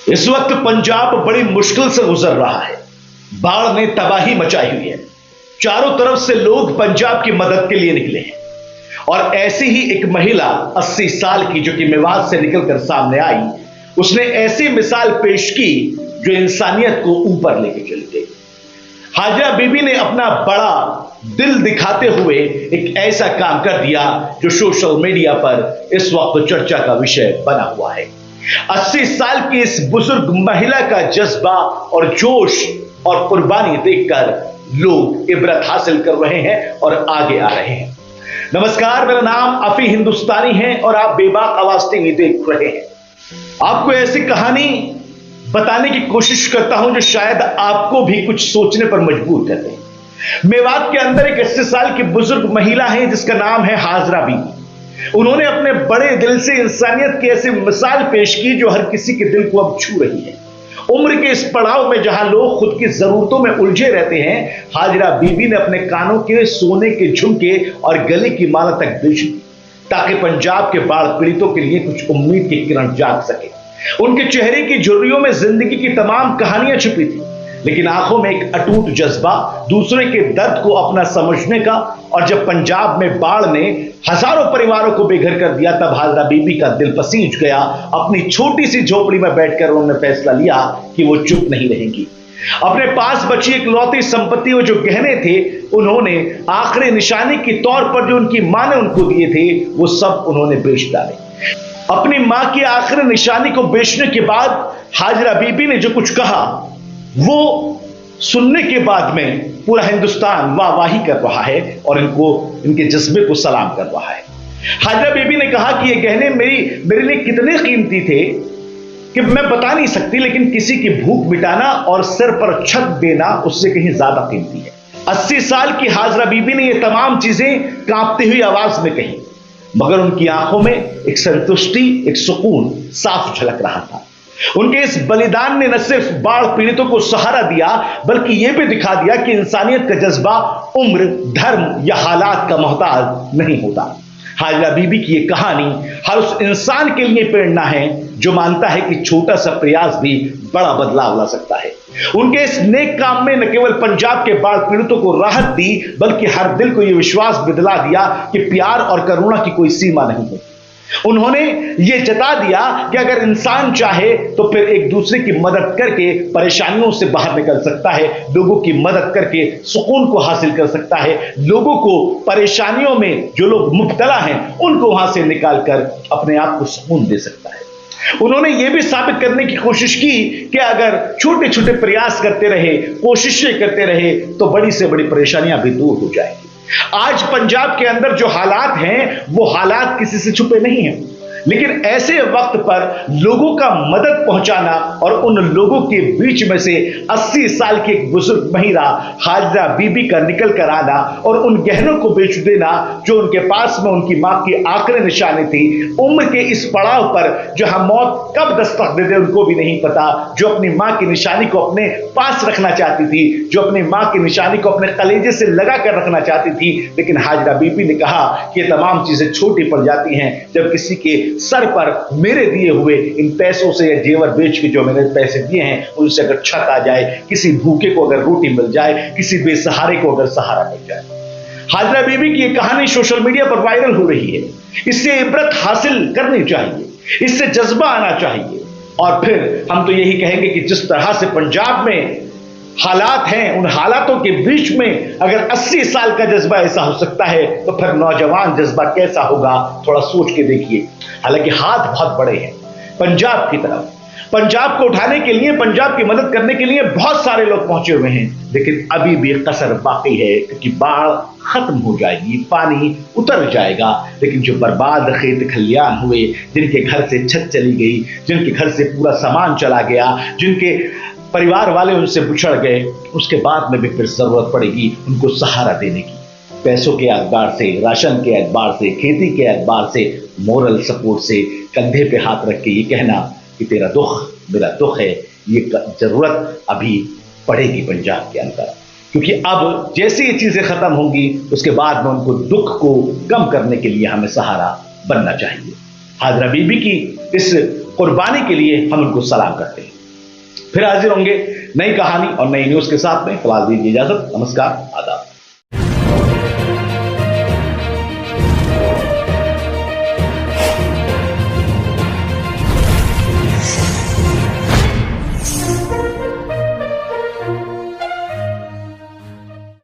इस वक्त पंजाब बड़ी मुश्किल से गुजर रहा है। बाढ़ ने तबाही मचाई हुई है। चारों तरफ से लोग पंजाब की मदद के लिए निकले हैं और ऐसी ही एक महिला 80 साल की, जो कि मेवात से निकलकर सामने आई, उसने ऐसी मिसाल पेश की जो इंसानियत को ऊपर लेके चली गई। हाजरा बीबी ने अपना बड़ा दिल दिखाते हुए एक ऐसा काम कर दिया जो सोशल मीडिया पर इस वक्त चर्चा का विषय बना हुआ है। 80 साल की इस बुजुर्ग महिला का जज्बा और जोश और कुर्बानी देखकर लोग इबरत हासिल कर रहे हैं और आगे आ रहे हैं। नमस्कार, मेरा नाम अफी हिंदुस्तानी है और आप बेबाक आवाज टीवी देख रहे हैं। आपको ऐसी कहानी बताने की कोशिश करता हूं जो शायद आपको भी कुछ सोचने पर मजबूर कर दे। मेवात के अंदर एक 80 साल की बुजुर्ग महिला है जिसका नाम है हाजरा बीबी। उन्होंने अपने बड़े दिल से इंसानियत की ऐसी मिसाल पेश की जो हर किसी के दिल को अब छू रही है। उम्र के इस पड़ाव में जहां लोग खुद की जरूरतों में उलझे रहते हैं, हाजरा बीबी ने अपने कानों के सोने के झुमके और गले की माला तक बेच दी ताकि पंजाब के बाढ़ पीड़ितों के लिए कुछ उम्मीद की किरण जाग सके। उनके चेहरे की झुर्रियों में जिंदगी की तमाम कहानियां छुपी थी, लेकिन आंखों में एक अटूट जज्बा दूसरे के दर्द को अपना समझने का। और जब पंजाब में बाढ़ ने हजारों परिवारों को बेघर कर दिया, तब हाजरा बीबी का दिल पसीज गया। अपनी छोटी सी झोपड़ी में बैठकर उन्होंने फैसला लिया कि वो चुप नहीं रहेंगी। अपने पास बची एक लौती संपत्ति और जो गहने थे, उन्होंने आखिरी निशानी के तौर पर जो उनकी मां ने उनको दिए थे, वो सब उन्होंने बेच डाले। अपनी मां की आखिरी निशानी को बेचने के बाद हाजरा बीबी ने जो कुछ कहा, वो सुनने के बाद में पूरा हिंदुस्तान वाहवाही कर रहा है और इनके जज्बे को सलाम कर रहा है। हाजरा बीबी ने कहा कि ये गहने मेरे लिए कितने कीमती थे कि मैं बता नहीं सकती, लेकिन किसी की भूख मिटाना और सिर पर छत देना उससे कहीं ज्यादा कीमती है। 80 साल की हाजरा बीबी ने ये तमाम चीजें कांपती हुई आवाज में कही, मगर उनकी आंखों में एक संतुष्टि, एक सुकून साफ झलक रहा था। उनके इस बलिदान ने न सिर्फ बाढ़ पीड़ितों को सहारा दिया, बल्कि यह भी दिखा दिया कि इंसानियत का जज्बा उम्र, धर्म या हालात का मोहताज नहीं होता। हाजरा बीबी की यह कहानी हर उस इंसान के लिए प्रेरणा है जो मानता है कि छोटा सा प्रयास भी बड़ा बदलाव ला सकता है। उनके इस नेक काम में न केवल पंजाब के बाढ़ पीड़ितों को राहत दी, बल्कि हर दिल को यह विश्वास दिला दिया कि प्यार और करुणा की कोई सीमा नहीं है। उन्होंने यह जता दिया कि अगर इंसान चाहे तो फिर एक दूसरे की मदद करके परेशानियों से बाहर निकल सकता है, लोगों की मदद करके सुकून को हासिल कर सकता है, लोगों को परेशानियों में जो लोग मुब्तला हैं उनको वहां से निकालकर अपने आप को सुकून दे सकता है। उन्होंने यह भी साबित करने की कोशिश की कि अगर छोटे छोटे प्रयास करते रहे, कोशिशें करते रहे, तो बड़ी से बड़ी परेशानियां भी दूर हो जाएंगी। आज पंजाब के अंदर जो हालात हैं, वो हालात किसी से छुपे नहीं हैं, लेकिन ऐसे वक्त पर लोगों का मदद पहुंचाना और उन लोगों के बीच में से 80 साल की एक बुजुर्ग महिला हाजरा बीबी का निकल कर आना और उन गहनों को बेच देना जो उनके पास में उनकी मां की आखिरी निशानी थी। उम्र के इस पड़ाव पर जहां मौत कब दस्तक दे दे उनको भी नहीं पता, जो अपनी मां की निशानी को अपने पास रखना चाहती थी, जो अपनी मां की निशानी को अपने कलेजे से लगा कर रखना चाहती थी, लेकिन हाजरा बीबी ने कहा कि ये तमाम चीजें छोटी पड़ जाती हैं जब किसी के सर पर मेरे दिए हुए इन पैसों से या जेवर बेच के जो मैंने पैसे दिए हैं उनसे अगर छत आ जाए, किसी भूखे को अगर रोटी मिल जाए, किसी बेसहारे को अगर सहारा मिल जाए। हाजरा बीबी की यह कहानी सोशल मीडिया पर वायरल हो रही है। इससे इबरत हासिल करनी चाहिए, इससे जज्बा आना चाहिए। और फिर हम तो यही कहेंगे कि जिस तरह से पंजाब में हालात हैं, उन हालातों के बीच में अगर 80 साल का जज्बा ऐसा हो सकता है, तो फिर नौजवान जज्बा कैसा होगा, थोड़ा सोच के देखिए। हालांकि हाथ बहुत बड़े हैं पंजाब की तरफ, पंजाब को उठाने के लिए, पंजाब की मदद करने के लिए बहुत सारे लोग पहुंचे हुए हैं, लेकिन अभी भी कसर बाकी है, क्योंकि बाढ़ खत्म हो जाएगी, पानी उतर जाएगा, लेकिन जो बर्बाद खेत खलियान हुए, जिनके घर से छत चली गई, जिनके घर से पूरा सामान चला गया, जिनके परिवार वाले उनसे बिछड़ गए, उसके बाद में भी फिर जरूरत पड़ेगी उनको सहारा देने की। पैसों के एतबार से, राशन के एतबार से, खेती के एतबार से, मोरल सपोर्ट से, कंधे पे हाथ रख के ये कहना कि तेरा दुख मेरा दुख है, ये जरूरत अभी पड़ेगी पंजाब के अंदर। क्योंकि अब जैसे ये चीजें खत्म होंगी, उसके बाद में उनको दुख को कम करने के लिए हमें सहारा बनना चाहिए। हाजरा बीबी की इस कुर्बानी के लिए हम उनको सलाम करते हैं। फिर हाजिर होंगे नई कहानी और नई न्यूज के साथ में। फिलहाल दीजिए इजाजत, नमस्कार।